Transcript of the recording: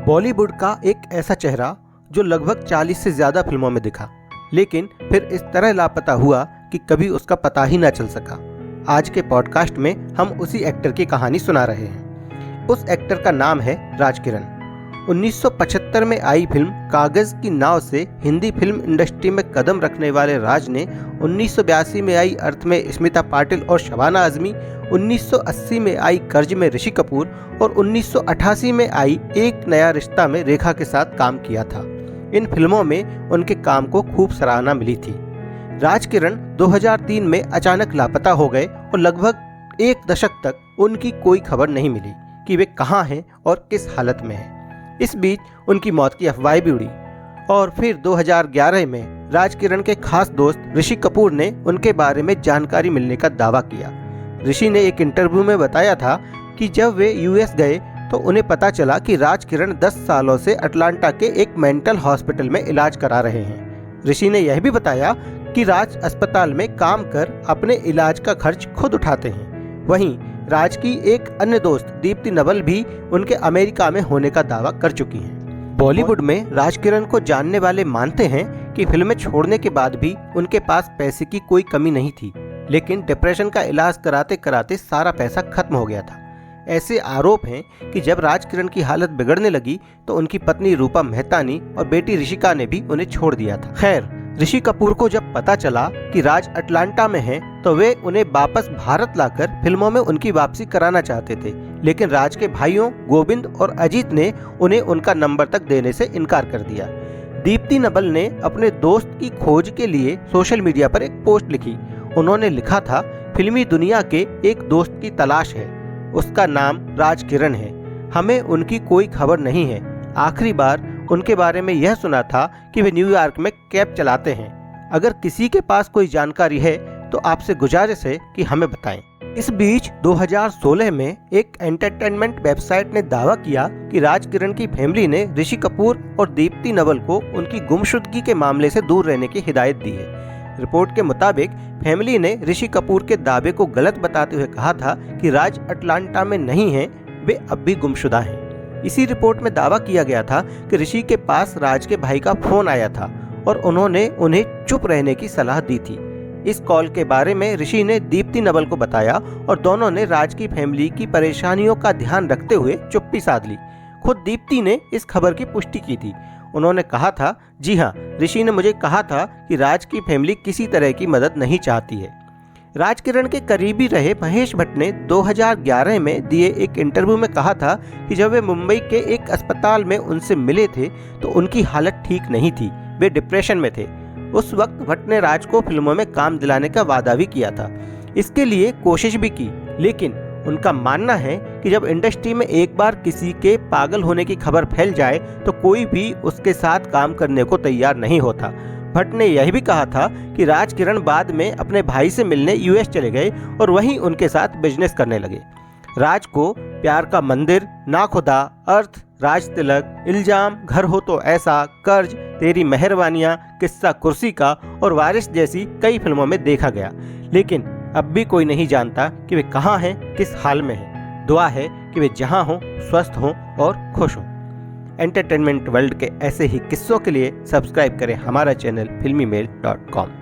बॉलीवुड का एक ऐसा चेहरा जो लगभग 40 से ज़्यादा फिल्मों में दिखा, लेकिन फिर इस तरह लापता हुआ कि कभी उसका पता ही ना चल सका। आज के पॉडकास्ट में हम उसी एक्टर की कहानी सुना रहे हैं। उस एक्टर का नाम है राज किरण। 1975 में आई फिल्म कागज़ की नाव से हिंदी फिल्म इंडस्ट्री में कदम रखने वाले राज ने 1982 में आई अर्थ में स्मिता पाटिल और शबाना आज़मी, 1980 में आई कर्ज में ऋषि कपूर और 1988 में आई एक नया रिश्ता में रेखा के साथ काम किया था। इन फिल्मों में उनके काम को खूब सराहना मिली थी। राज किरण 2003 में अचानक लापता हो गए और लगभग एक दशक तक उनकी कोई खबर नहीं मिली कि वे कहाँ हैं और किस हालत में हैं। इस बीच उनकी मौत की अफवाह भी उड़ी और फिर 2011 में राज किरण के खास दोस्त ऋषि कपूर ने उनके बारे में जानकारी मिलने का दावा किया। ऋषि ने एक इंटरव्यू में बताया था कि जब वे यूएस गए तो उन्हें पता चला कि राज किरण 10 सालों से अटलांटा के एक मेंटल हॉस्पिटल में इलाज करा रहे हैं। ऋषि ने यह भी बताया कि राज अस्पताल में काम कर अपने इलाज का खर्च खुद उठाते हैं। वहीं राज की एक अन्य दोस्त दीप्ति नवल भी उनके अमेरिका में होने का दावा कर चुकी हैं। बॉलीवुड में राज किरण को जानने वाले मानते हैं कि फिल्में छोड़ने के बाद भी उनके पास पैसे की कोई कमी नहीं थी, लेकिन डिप्रेशन का इलाज कराते कराते सारा पैसा खत्म हो गया था। ऐसे आरोप हैं कि जब राज किरण की हालत बिगड़ने लगी तो उनकी पत्नी रूपा मेहतानी और बेटी ऋषिका ने भी उन्हें छोड़ दिया था। खैर, ऋषि कपूर को जब पता चला कि राज अटलांटा में हैं, तो वे उन्हें वापस भारत लाकर फिल्मों में उनकी वापसी कराना चाहते थे, लेकिन राज के भाइयों गोविंद और अजीत ने उन्हें उनका नंबर तक देने से इनकार कर दिया। दीप्ति नवल ने अपने दोस्त की खोज के लिए सोशल मीडिया पर एक पोस्ट लिखी। उन्होंने लिखा था, फिल्मी दुनिया के एक दोस्त की तलाश है, उसका नाम राज किरण है, हमें उनकी कोई खबर नहीं है। आखिरी बार उनके बारे में यह सुना था कि वे न्यूयॉर्क में कैब चलाते हैं। अगर किसी के पास कोई जानकारी है तो आपसे गुजारिश है कि हमें बताएं। इस बीच 2016 में एक एंटरटेनमेंट वेबसाइट ने दावा किया कि राज किरण की फैमिली ने ऋषि कपूर और दीप्ति नवल को उनकी गुमशुदगी के मामले से दूर रहने की हिदायत दी है। रिपोर्ट के मुताबिक फैमिली ने ऋषि कपूर के दावे को गलत बताते हुए कहा था कि राज अटलांटा में नहीं हैं, वे अब भी गुमशुदा हैं। इसी रिपोर्ट में दावा किया गया था कि ऋषि के पास राज के भाई का फोन आया था और उन्होंने उन्हें चुप रहने की सलाह दी थी। इस कॉल के बारे में ऋषि ने दीप्ति नवल को बताया और दोनों ने राज की फैमिली की परेशानियों का ध्यान रखते हुए चुप्पी साध ली। खुद दीप्ति ने इस खबर की पुष्टि की थी। उन्होंने कहा था, जी हाँ, ऋषि ने मुझे कहा था कि राज की फैमिली किसी तरह की मदद नहीं चाहती है। राज किरण के करीबी रहे महेश भट्ट ने 2011 में दिए एक इंटरव्यू में कहा था कि जब वे मुंबई के एक अस्पताल में उनसे मिले थे तो उनकी हालत ठीक नहीं थी, वे डिप्रेशन में थे। उस वक्त भट्ट ने राज को फिल्मों में काम दिलाने का वादा भी किया था, इसके लिए कोशिश भी की, लेकिन उनका मानना है कि जब इंडस्ट्री में एक बार किसी के पागल होने की खबर फैल जाए तो कोई भी उसके साथ काम करने को तैयार नहीं होता। भट्ट ने यह भी कहा था कि राज किरण बाद में अपने भाई से मिलने यूएस चले गए और वहीं उनके साथ बिजनेस करने लगे। राज को प्यार का मंदिर, ना खुदा, अर्थ, राज तिलक, इल्जाम, घर हो तो ऐसा, कर्ज, तेरी मेहरबानियां, किस्सा कुर्सी का और वारिस जैसी कई फिल्मों में देखा गया, लेकिन अब भी कोई नहीं जानता कि वे कहाँ हैं, किस हाल में हैं। दुआ है कि वे जहाँ हों स्वस्थ हों और खुश हों। एंटरटेनमेंट वर्ल्ड के ऐसे ही किस्सों के लिए सब्सक्राइब करें हमारा चैनल filmymail.com।